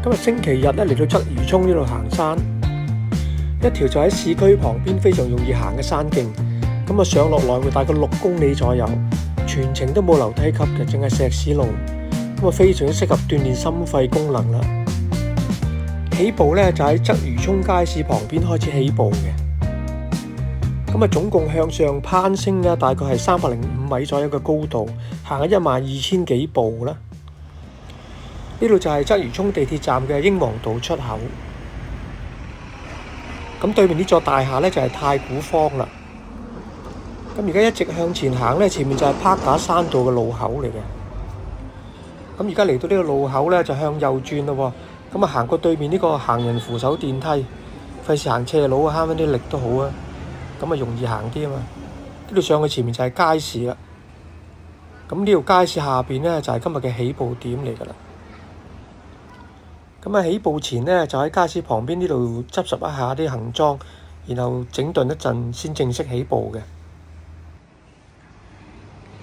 今日星期日咧嚟到鰂魚涌呢度行山，一條就喺市區旁邊非常容易行嘅山徑。咁啊上落來回大概6公里左右，全程都冇樓梯級嘅，淨係石屎路。咁啊非常之適合鍛鍊心肺功能啦。起步咧就喺鰂魚涌街市旁邊開始起步嘅。咁啊總共向上攀升咧，大概係305米左右嘅高度，行咗12000幾步啦。呢度就係鰂魚涌地鐵站嘅英皇道出口。咁對面呢座大廈呢，就係太古坊啦。咁而家一直向前行呢，前面就係柏架山道嘅路口嚟嘅。咁而家嚟到呢個路口呢，就向右轉咯喎。咁啊行過對面呢個行人扶手電梯，費事行斜路啊，慳翻啲力都好啊。咁啊容易行啲啊嘛。呢度上去前面就係街市啦。咁呢條街市下邊呢，就係今日嘅起步點嚟㗎啦。咁啊起步前呢，就喺街市旁邊呢度執拾一下啲行裝，然後整頓一陣先正式起步嘅。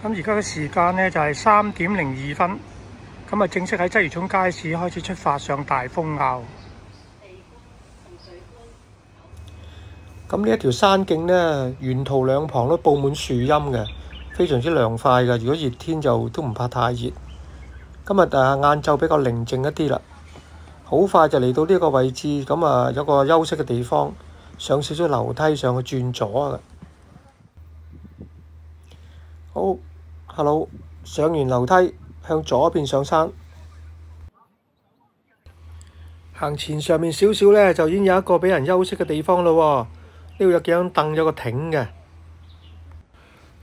咁而家嘅時間呢，就係3點02分，咁啊正式喺鰂魚涌街市開始出發上大風坳。咁呢一條山徑呢，沿途兩旁都佈滿樹蔭嘅，非常之涼快嘅。如果熱天就都唔怕太熱。今日晏晝比較寧靜一啲啦。好快就嚟到呢個位置，咁啊有個休息嘅地方，上少少樓梯上去轉左嘅。好 ，hello， 上完樓梯向左邊上山，行前上面少少呢，就已經有一個俾人休息嘅地方咯。呢度有幾張凳，有個艇嘅。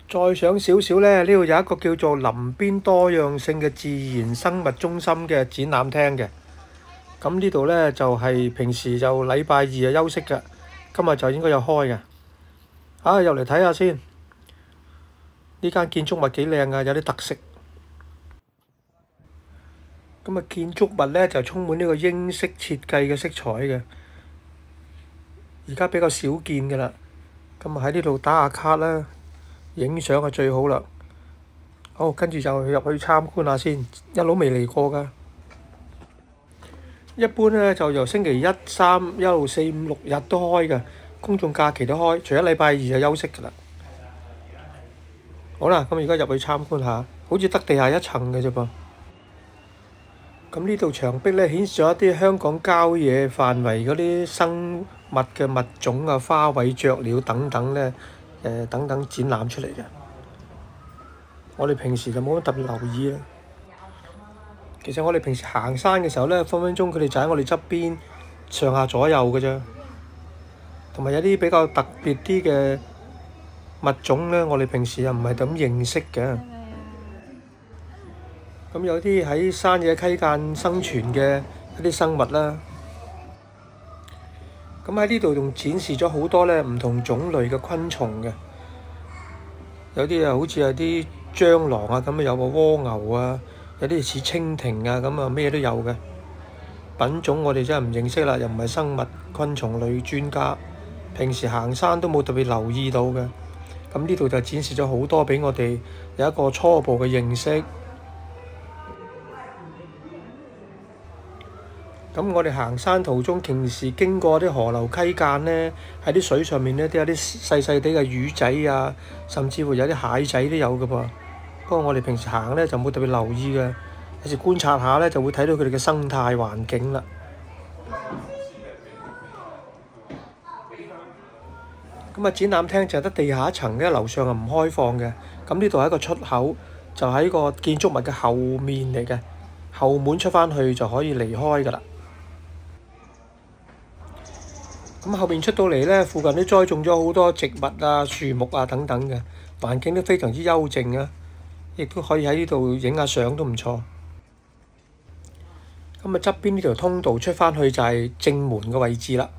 再上少少呢，呢度有一個叫做林邊多樣性嘅自然生物中心嘅展覽廳嘅。咁呢度呢，就係平時就禮拜二啊休息嘅，今日就應該有開嘅。入嚟睇下先。呢間建築物幾靚啊，有啲特色。咁啊建築物呢，就充滿呢個英式設計嘅色彩嘅，而家比較少見嘅啦。咁啊喺呢度打下卡啦，影相啊最好啦。好，跟住就入去參觀下先，一路未嚟過㗎。一般呢，就由星期1、3、1、4、5、6日都開嘅，公眾假期都開，除咗禮拜二就休息㗎啦。好啦，咁而家入去參觀下，好似得地下1層嘅啫噃。咁呢度牆壁呢，顯示咗一啲香港郊野範圍嗰啲生物嘅物種啊、花卉、雀鳥等等呢，等等展覽出嚟嘅。我哋平時就冇乜特別留意啦。其實我哋平時行山嘅時候呢，分分鐘佢哋就喺我哋側邊上下左右嘅啫。同埋有啲比較特別啲嘅物種呢，我哋平時又唔係咁認識嘅。咁有啲喺山野溪澗生存嘅一啲生物啦。咁喺呢度仲展示咗好多呢唔同種類嘅昆蟲嘅。有啲好似係啲蟑螂啊，咁有個蝸牛啊。有啲似蜻蜓啊，咁啊咩都有嘅品種，我哋真係唔認識啦，又唔係生物昆蟲類專家，平時行山都冇特別留意到嘅。咁呢度就展示咗好多俾我哋有一個初步嘅認識。咁我哋行山途中，平時經過啲河流溪澗呢，喺啲水上面呢，都有啲細細啲嘅魚仔啊，甚至乎有啲蟹仔都有嘅噃。不過我哋平時行呢，就冇特別留意嘅，有時觀察下呢，就會睇到佢哋嘅生態環境啦。咁啊展覽廳就得地下1層嘅，樓上唔開放嘅。咁呢度係一個出口，就喺個建築物嘅後面嚟嘅，後門出返去就可以離開㗎啦。咁後面出到嚟呢，附近都栽種咗好多植物啊、樹木啊等等嘅，環境都非常之幽靜啊。亦都可以喺呢度影下相都唔錯。咁啊側邊呢條通道出返去就係正門嘅位置啦。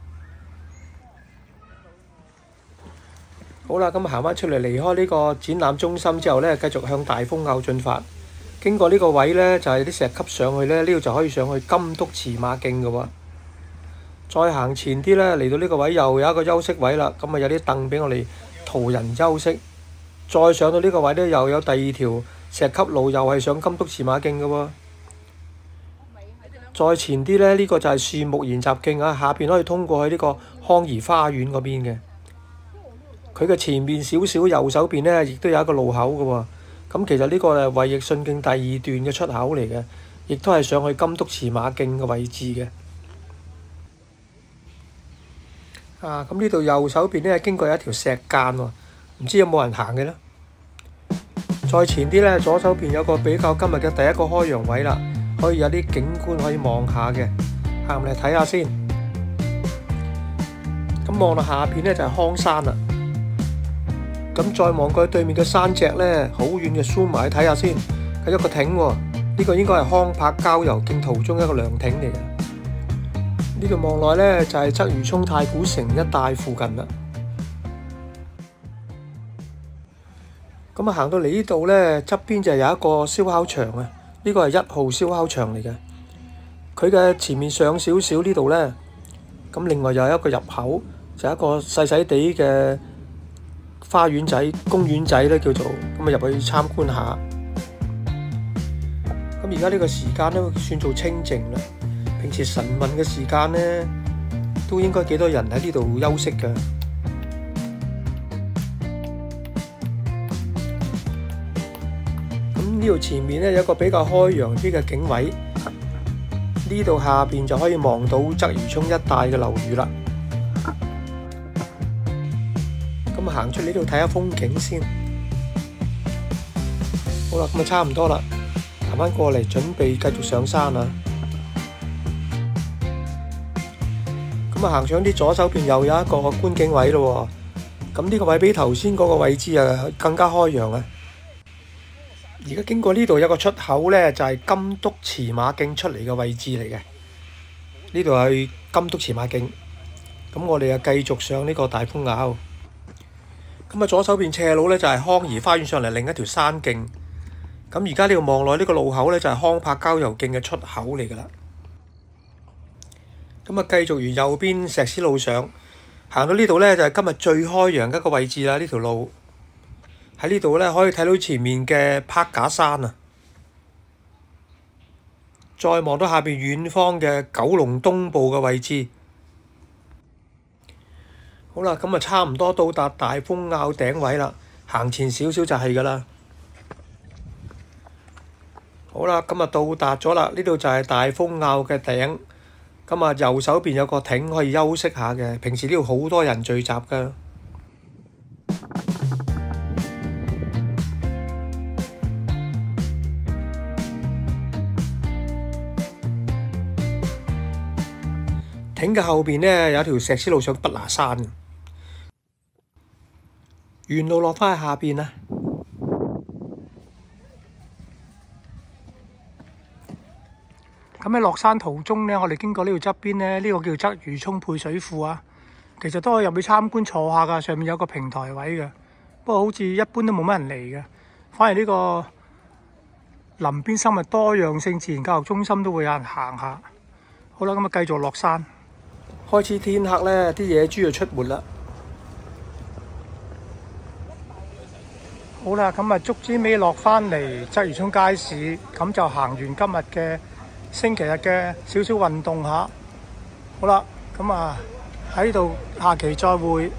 好啦，咁行返出嚟離開呢個展覽中心之後呢，繼續向大風坳進發。經過呢個位呢，就係啲石級上去呢，呢度就可以上去金督馳馬徑嘅喎。再行前啲呢，嚟到呢個位又有一個休息位啦。咁啊有啲凳俾我哋途人休息。再上到呢個位呢，又有第2條石級路，又係上金督馳馬徑嘅喎。再前啲咧，呢個就係樹木研習徑啊，下邊可以通過去呢個康怡花園嗰邊嘅。佢嘅前面少少右手邊咧，亦都有一個路口嘅喎。咁其實呢個係衛奕信徑第2段嘅出口嚟嘅，亦都係上去金督馳馬徑嘅位置嘅。咁呢度右手邊咧經過有一條石澗喎，唔知有冇人行嘅呢？再前啲咧，左手邊有個比較今日嘅第一個開揚位啦。可以有啲景觀可以望下嘅，行嚟睇下先。咁望到下邊咧就係康山啦。咁再望過去對面嘅山脊咧，好遠嘅 zoom 埋去睇下先，係一個亭喎。呢個應該係康柏郊遊徑途中一個涼亭嚟嘅。呢度望落咧就係鰂魚涌太古城一帶附近啦。咁行到嚟呢度咧，側邊就有一個燒烤場啊。呢個係1號燒烤場嚟嘅，佢嘅前面上少少呢度呢，咁另外又有一個入口，就係一個細細地嘅花園仔、公園仔呢叫做，咁啊入去參觀下。咁而家呢個時間都算做清靜啦，平時晨運嘅時間呢，都應該幾多人喺呢度休息㗎。呢度前面咧有一個比較開揚啲嘅景位，呢度下邊就可以望到鰂魚涌一帶嘅樓宇啦。咁行出呢度睇下風景先。好啦，咁啊差唔多啦，行返過嚟準備繼續上山啦。咁啊行上啲左手邊又有一個觀景位咯喎。咁呢個位比頭先嗰個位置啊更加開揚啊！而家經過呢度有個出口呢，就係金督馳馬徑出嚟嘅位置嚟嘅。呢度係金督馳馬徑。咁我哋啊繼續上呢個大風坳。咁啊左手邊斜路呢，就係康怡花園上嚟另一條山徑。咁而家呢度望落呢個路口呢，就係康柏郊遊徑嘅出口嚟㗎啦。咁啊繼續沿右邊石屎路上，行到呢度呢，就係今日最開揚嘅一個位置啦。呢條路喺呢度咧，可以睇到前面嘅柏架山啊！再望到下邊遠方嘅九龍東部嘅位置。好啦，咁啊差唔多到達大風坳頂位啦，行前少少就係㗎啦。好啦，咁啊到達咗啦，呢度就係大風坳嘅頂。咁啊右手邊有個亭可以休息下嘅，平時呢度好多人聚集㗎。亭嘅後邊呢，有條石屎路上北拿山，沿路落返去下邊啊！咁喺落山途中呢，我哋經過呢度側邊呢，呢個叫鰂魚涌配水庫啊。其實都可以入去參觀坐下㗎，上面有個平台位嘅。不過好似一般都冇乜人嚟嘅，反而呢個林邊生物多樣性自然教育中心都會有人行下。好啦，咁啊繼續落山。開始天黑呢，啲野豬就出沒啦。好啦，咁啊，逐之尾落返嚟鰂魚涌街市，咁就行完今日嘅星期日嘅少少運動下。好啦，咁啊喺度下期再會。